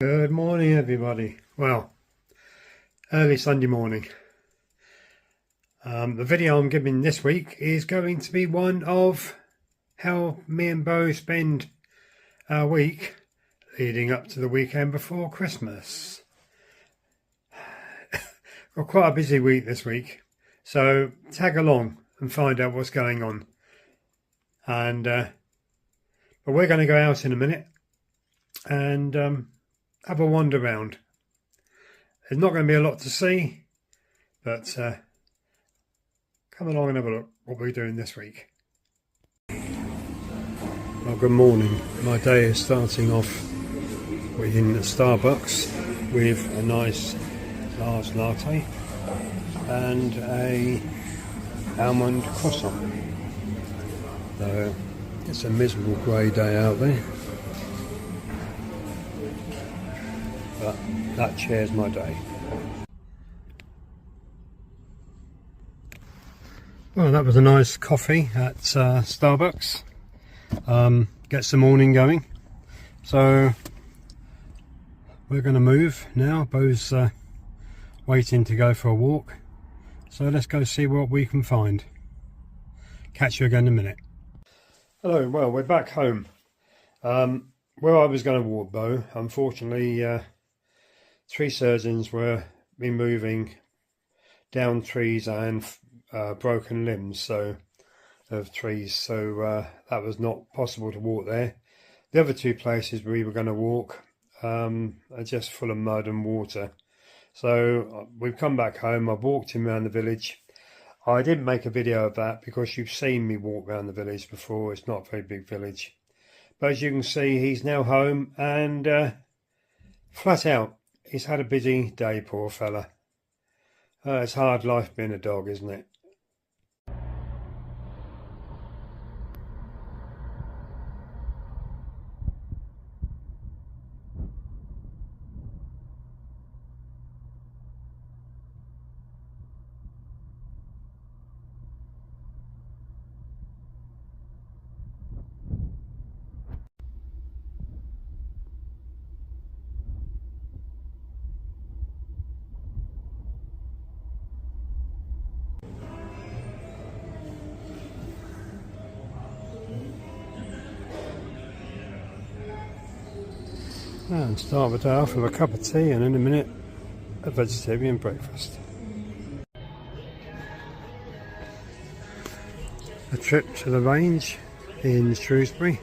Good morning, everybody. Well, early Sunday morning. The video I'm giving this week is going to be one of how me and Bo spend our week leading up to the weekend before Christmas. Got quite a busy week this week, so tag along and find out what's going on. And but we're going to go out in a minute and have a wander round. There's not going to be a lot to see, but come along and have a look what we're doing this week. Well, good morning. My day is starting off in Starbucks with a nice large latte and a almond croissant. So it's a miserable grey day out there, but that cheers my day. Well, that was a nice coffee at Starbucks. Gets the morning going. So we're going to move now. Bo's waiting to go for a walk. So let's go see what we can find. Catch you again in a minute. Hello, well, we're back home. Where I was going to walk Bo, unfortunately, tree surgeons were removing down trees and broken limbs of trees, so that was not possible to walk there. The other two places we were going to walk are just full of mud and water. So we've come back home. I've walked him around the village. I didn't make a video of that because you've seen me walk around the village before. It's not a very big village. But as you can see, he's now home and flat out. He's had a busy day, poor fella. It's hard life being a dog, isn't it? And start the day off with a cup of tea and in a minute a vegetarian breakfast. A trip to the range in Shrewsbury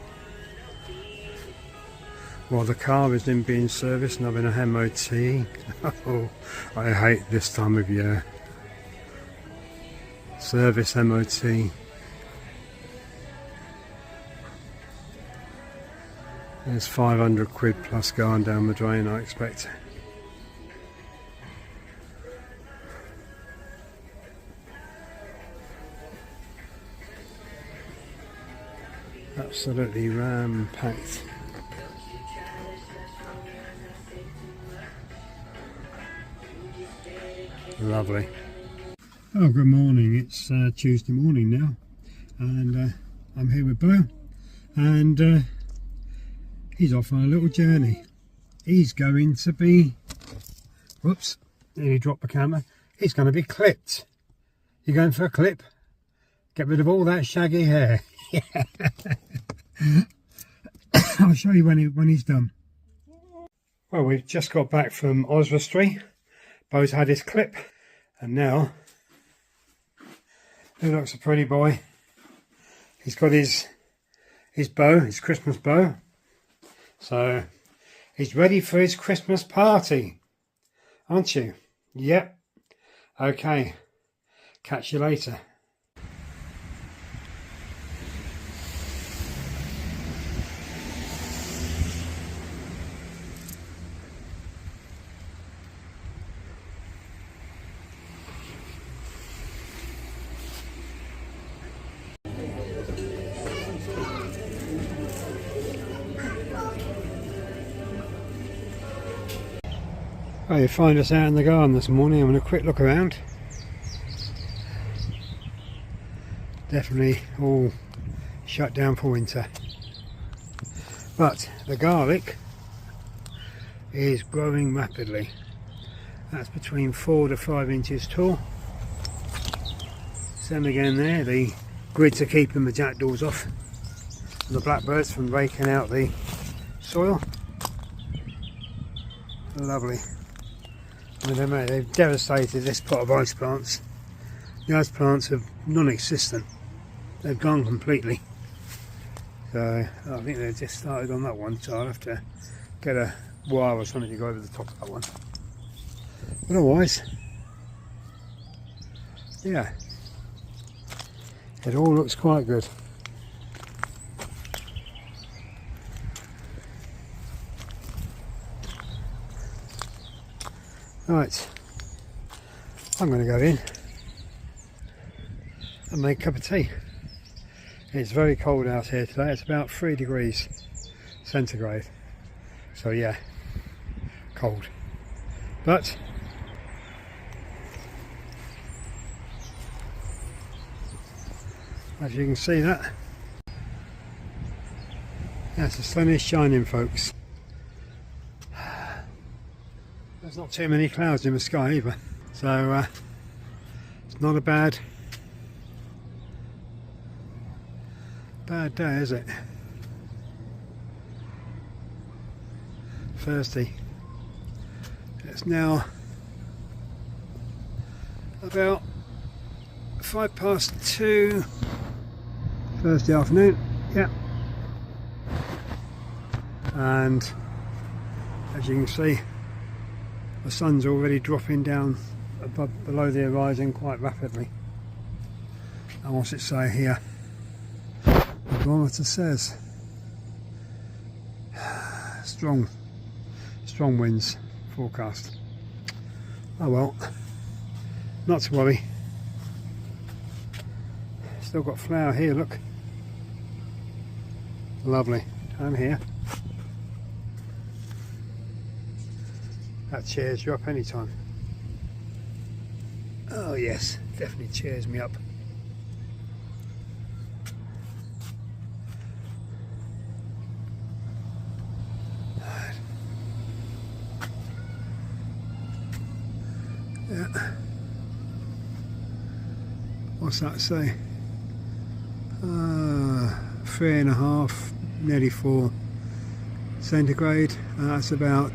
while the car is in being serviced and having a MOT. Oh, I hate this time of year. Service MOT. There's 500 quid plus going down the drain, I expect. Absolutely ram-packed. Lovely. Oh, good morning. It's Tuesday morning now, and I'm here with Bo, and he's off on a little journey. He's going to be, whoops, nearly dropped the camera. He's going to be clipped. You going for a clip? Get rid of all that shaggy hair. Yeah. I'll show you when he's done. Well, we've just got back from Oswestry. Bo's had his clip, and now, who looks a pretty boy? He's got his bow, his Christmas bow. So he's ready for his Christmas party, aren't you? Yep. Okay. Catch you later. Oh, you find us out in the garden this morning, having a quick look around. Definitely all shut down for winter. But the garlic is growing rapidly. That's between 4 to 5 inches tall. Same again there, the grids are keeping the jackdaws off and the blackbirds from raking out the soil. Lovely. I mean, they've devastated this pot of ice plants. The ice plants are non-existent. They've gone completely. So I think they've just started on that one, so I'll have to get a wire or something to go over the top of that one. Otherwise, yeah, it all looks quite good. Right, I'm going to go in and make a cup of tea. It's very cold out here today. It's about 3 degrees centigrade. So yeah, cold. But as you can see, that yes, the sun is shining, folks. There's not too many clouds in the sky either, so it's not a bad day, is it? Thursday. It's now about 2:05 Thursday afternoon. Yeah, and as you can see, the sun's already dropping down below the horizon quite rapidly. And what's it say here? The barometer says strong winds forecast. Oh well, not to worry. Still got flower here, look. Lovely. And here. That cheers you up anytime. Oh yes, definitely cheers me up. Yeah. What's that say? 3.5, nearly 4 centigrade. That's about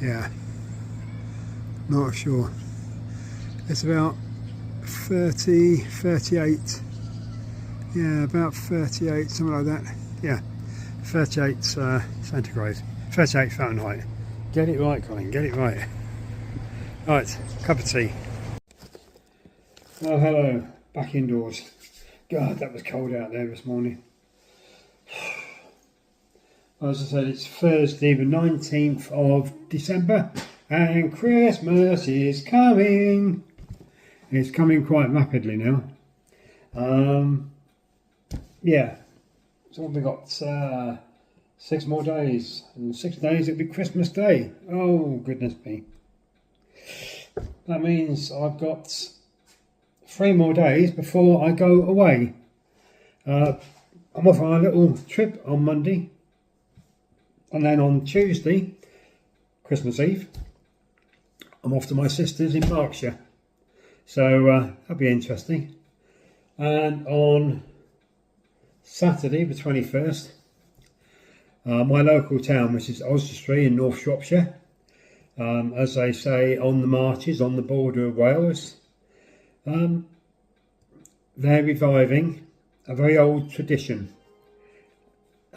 yeah, not sure. It's about 30, 38. Yeah, about 38, something like that. Yeah, 38 centigrade, 38 Fahrenheit. Get it right, Colin, get it right. Right, cup of tea. Oh, hello, back indoors. God, that was cold out there this morning. As I said, it's Thursday the 19th of December and Christmas is coming. It's coming quite rapidly now. Yeah, so what have we got? 6 more days. In 6 days it'll be Christmas Day. Oh, goodness me. That means I've got 3 more days before I go away. I'm off on a little trip on Monday. And then on Tuesday, Christmas Eve, I'm off to my sister's in Berkshire. So that'll be interesting. And on Saturday, the 21st, my local town, which is Oswestry in North Shropshire, as they say, on the marches, on the border of Wales, they're reviving a very old tradition.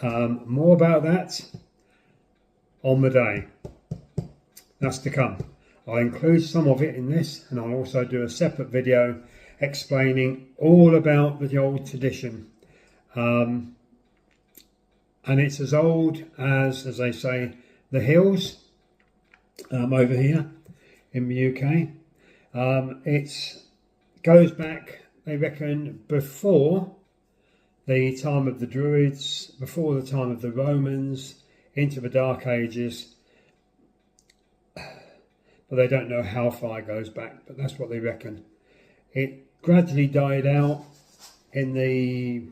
More about that on the day. That's to come. I'll include some of it in this, and I'll also do a separate video explaining all about the old tradition. And it's as old as they say, the hills over here in the UK. It goes back, they reckon, before the time of the Druids, before the time of the Romans, into the Dark Ages, but they don't know how far it goes back, but that's what they reckon. It gradually died out in the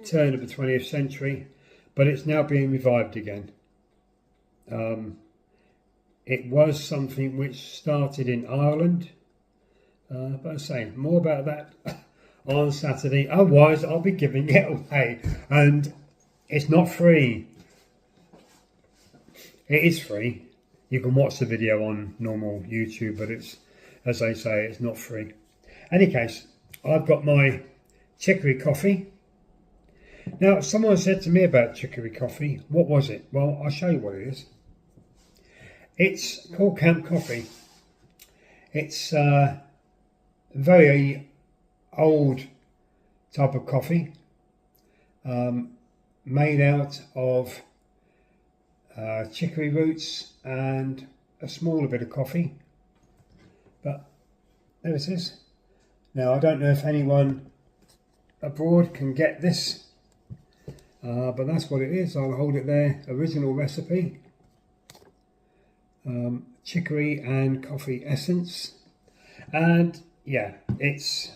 turn of the 20th century, but it's now being revived again. It was something which started in Ireland, but I say more about that on Saturday. Otherwise, I'll be giving it away, and it's not free. It is free. You can watch the video on normal YouTube, but it's, as they say, it's not free. Any case, I've got my chicory coffee. Now, someone said to me about chicory coffee. What was it? Well, I'll show you what it is. It's called Camp Coffee. It's a very old type of coffee, made out of chicory roots and a smaller bit of coffee. But there it is. Now, I don't know if anyone abroad can get this, but that's what it is. I'll hold it there. Original recipe. Chicory and coffee essence, and yeah, it's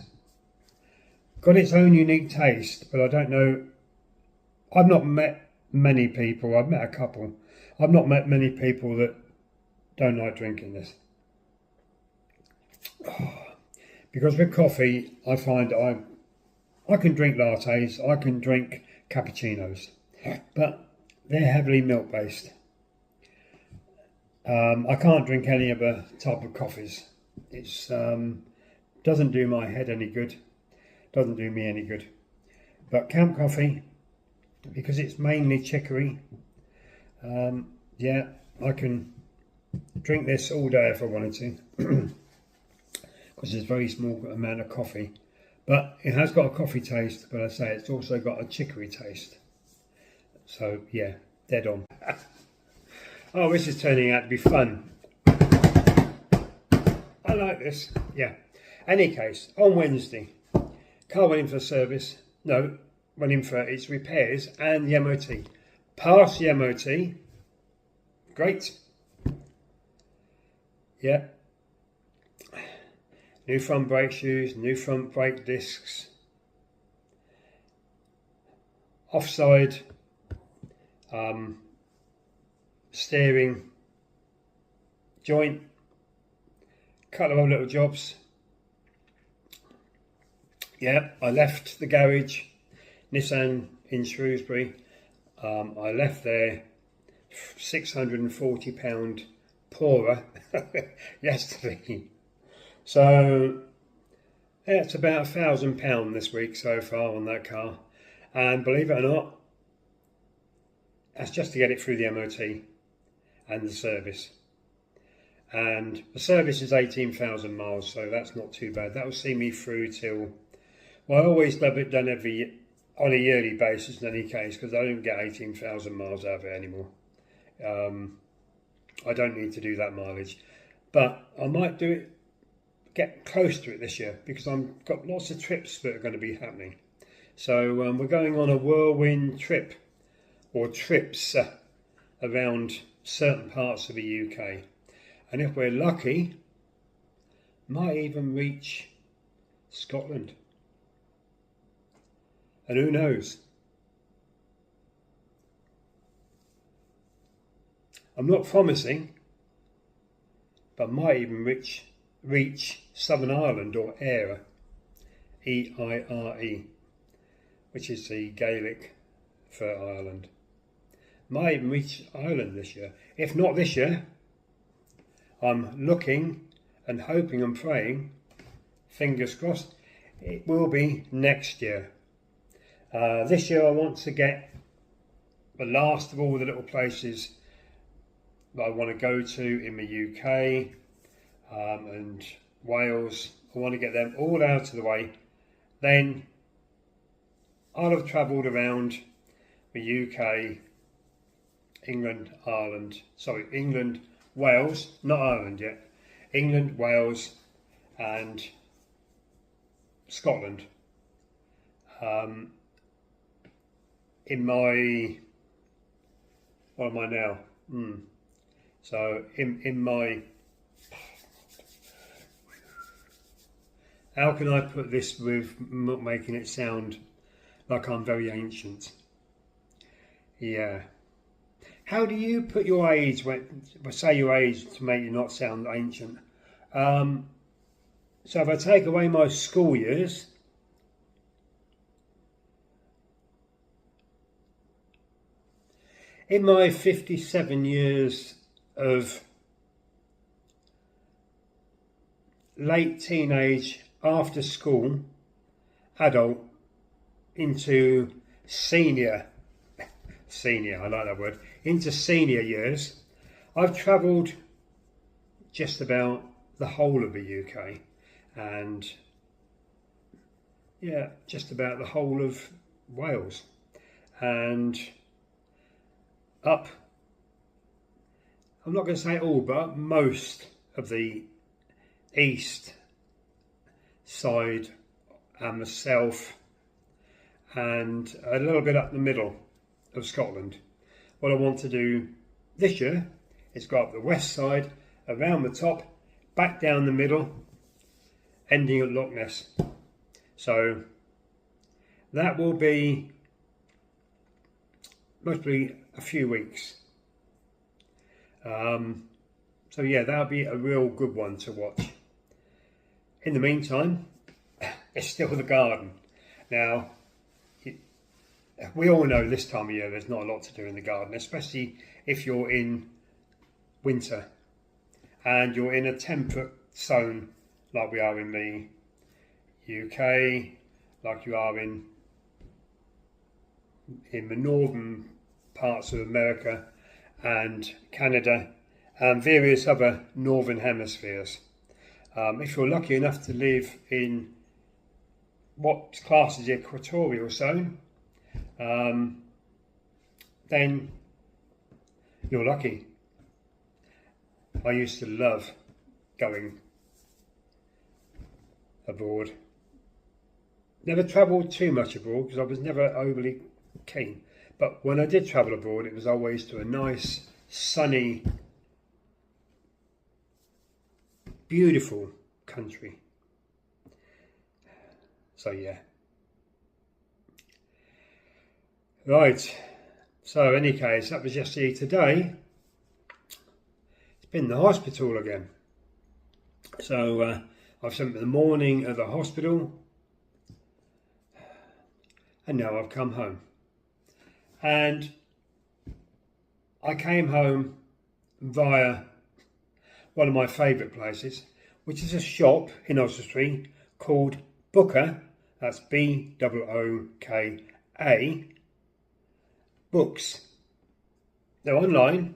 got its own unique taste, but I don't know, I've not met many people, I've met a couple, I've not met many people that don't like drinking this. Because with coffee, I find I can drink lattes, I can drink cappuccinos, but they're heavily milk based. I can't drink any other type of coffees. It's doesn't do my head any good, doesn't do me any good. But Camp Coffee, because it's mainly chicory, yeah, I can drink this all day if I wanted to, because it's a very small amount of coffee. But it has got a coffee taste, but I say it's also got a chicory taste. So yeah, dead on. Oh, this is turning out to be fun. I like this, yeah. Any case, on Wednesday, car went in for service. No, went in for its repairs and the MOT. Passed the MOT. Great. Yeah. New front brake shoes, new front brake discs. Offside. Steering joint, couple of little jobs. Yeah, I left the garage, Nissan in Shrewsbury. I left there £640 poorer yesterday. So yeah, it's about £1,000 this week so far on that car. And believe it or not, that's just to get it through the MOT and the service. And the service is 18,000 miles, so that's not too bad. That will see me through till, well, I always have it done on a yearly basis in any case, because I don't get 18,000 miles out of it anymore. I don't need to do that mileage, but I might do it, get close to it this year, because I've got lots of trips that are going to be happening. So we're going on a whirlwind trip, or trips around certain parts of the UK, and if we're lucky, might even reach Scotland, and who knows. I'm not promising, but might even reach Southern Ireland, or Eire, E-I-R-E, which is the Gaelic for Ireland. Might even reach Ireland this year. If not this year, I'm looking and hoping and praying, fingers crossed, it will be next year. This year I want to get the last of all the little places that I want to go to in the UK and Wales. I want to get them all out of the way. Then I'll have travelled around the UK, England, Wales, not Ireland yet, England, Wales and Scotland. In my, what am I now? So in my, how can I put this with making it sound like I'm very ancient. Yeah. How do you put your age, when say your age, to make you not sound ancient? So if I take away my school years, in my 57 years of late teenage, after school, adult, into senior, I like that word, into senior years, I've travelled just about the whole of the UK, and yeah, just about the whole of Wales, and up, I'm not going to say all, but most of the east side and the south, and a little bit up the middle of Scotland. What I want to do this year is go up the west side, around the top, back down the middle, ending at Loch Ness. So that will be mostly a few weeks. So yeah, that'll be a real good one to watch. In the meantime, it's still the garden. Now, we all know this time of year there's not a lot to do in the garden, especially if you're in winter and you're in a temperate zone like we are in the UK, like you are in the northern parts of America and Canada and various other northern hemispheres. If you're lucky enough to live in what's classed as the equatorial zone, then you're lucky. I used to love going abroad. Never travelled too much abroad because I was never overly keen. But when I did travel abroad, it was always to a nice, sunny, beautiful country. So yeah. Right. So in any case, that was yesterday. Today, it's been the hospital again. So I've spent the morning at the hospital, and now I've come home. And I came home via one of my favourite places, which is a shop in Oswestry called Booka, that's B-O-O-K-A, Books. They're online,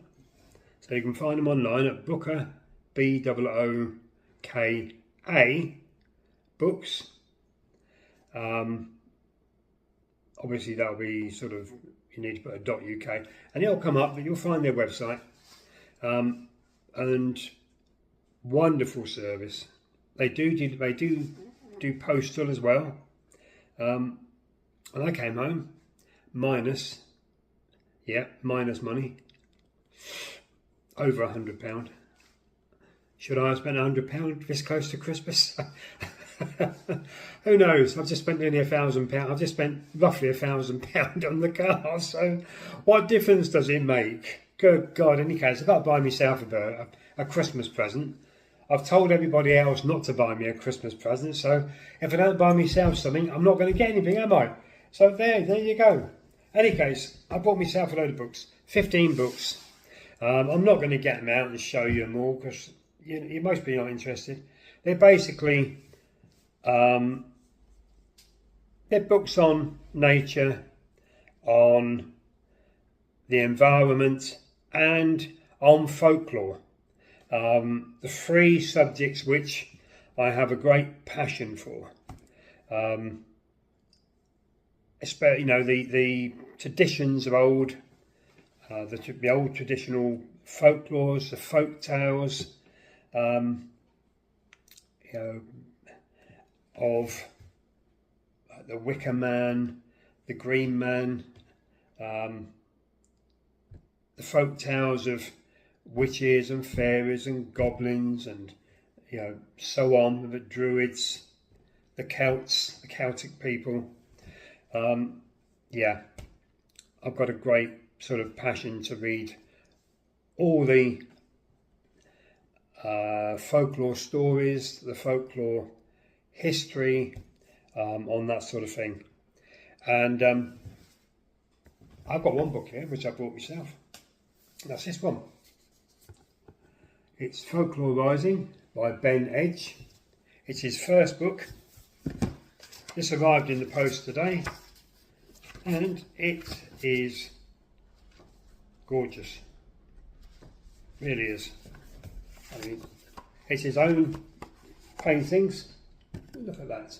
so you can find them online at Booka, B-O-O-K-A, Books. Obviously that'll be sort of, you need to put a .uk, and it'll come up, but you'll find their website. And wonderful service. They do postal as well. And I came home minus money, over £100. Should I have spent £100 this close to Christmas? Who knows? I've just spent nearly £1,000. I've just spent roughly £1,000 on the car. So what difference does it make? Good God, in any case, I've got to buy myself a Christmas present. I've told everybody else not to buy me a Christmas present, so if I don't buy myself something, I'm not going to get anything, am I? So there you go. Any case, I bought myself a load of books, 15 books. I'm not going to get them out and show you them all because you most be not interested. They're basically they're books on nature, on the environment, and on folklore. The three subjects which I have a great passion for. Especially, the traditions of old, the old traditional folklores, the folk tales, of the Wicker Man, the Green Man, the folk tales of witches and fairies and goblins and so on, the Druids, the Celts, the Celtic people, Yeah, I've got a great sort of passion to read all the folklore stories, the folklore history, on that sort of thing. And I've got one book here which I bought myself. That's this one. It's Folklore Rising by Ben Edge. It's his first book. This arrived in the post today, and it is gorgeous. Really is. I mean, it's his own paintings. Look at that.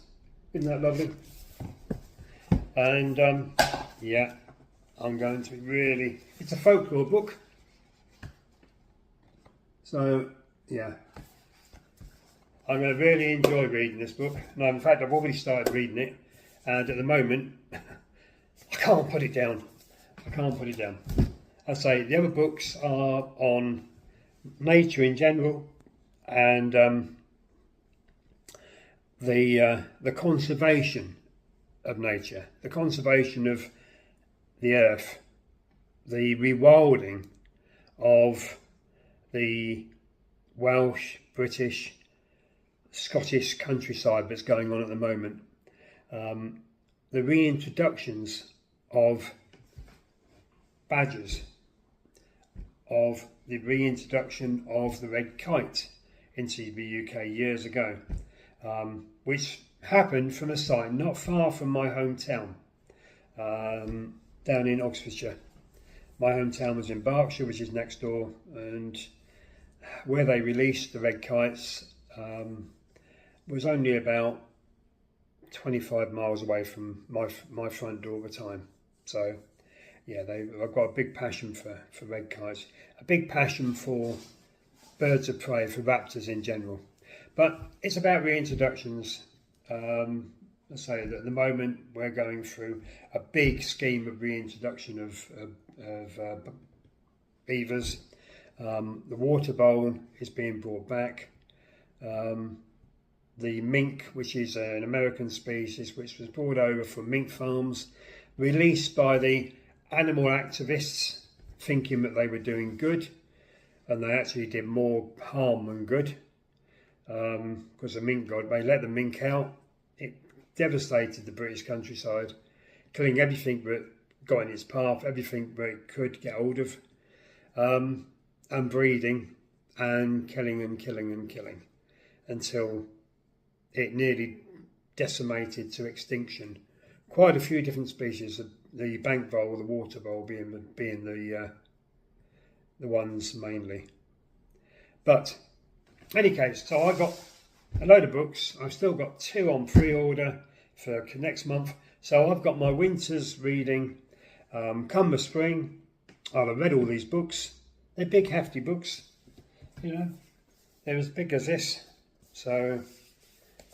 Isn't that lovely? And yeah, I'm going to really, it's a folklore book. So yeah, I'm going to really enjoy reading this book. And in fact, I've already started reading it, and at the moment I can't put it down. I can't put it down. I say the other books are on nature in general, and the conservation of nature, the conservation of the earth, the rewilding of the Welsh, British, Scottish countryside that's going on at the moment, the reintroductions of badgers, of the reintroduction of the red kite into the UK years ago, which happened from a site not far from my hometown, down in Oxfordshire. My hometown was in Berkshire, which is next door, and where they released the red kites was only about 25 miles away from my front door at the time. So yeah, I've got a big passion for red kites, a big passion for birds of prey, for raptors in general. But it's about reintroductions. Let's say that at the moment we're going through a big scheme of reintroduction of beavers. The water vole is being brought back. The mink, which is an American species which was brought over from mink farms, released by the animal activists thinking that they were doing good, and they actually did more harm than good, because the mink god, they let the mink out. It devastated the British countryside, killing everything that got in its path, everything that it could get hold of, and breeding and killing and killing and killing until it nearly decimated to extinction quite a few different species, the bank vole, the water vole being the ones mainly. But in any case, so I got a load of books. I've still got 2 on pre-order for next month. So I've got my winter's reading. Come the spring, I'll have read all these books. They're big, hefty books, you know. They're as big as this. So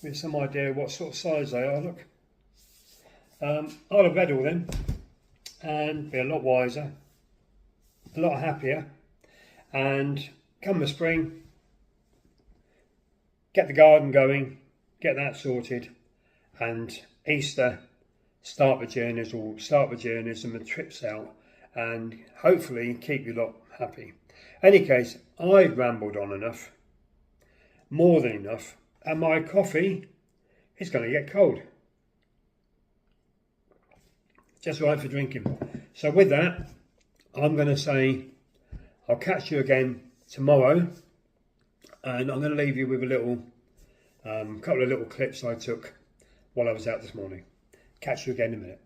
with some idea what sort of size they are, look. I'll have read all them and be a lot wiser, a lot happier, and come the spring, get the garden going, get that sorted, and Easter, start the journeys and the trips out, and hopefully keep you lot happy. Any case, I've rambled on enough, more than enough, and my coffee is going to get cold. Just right for drinking. So with that, I'm going to say I'll catch you again tomorrow, and I'm going to leave you with a little couple of little clips I took while I was out this morning. Catch you again in a minute.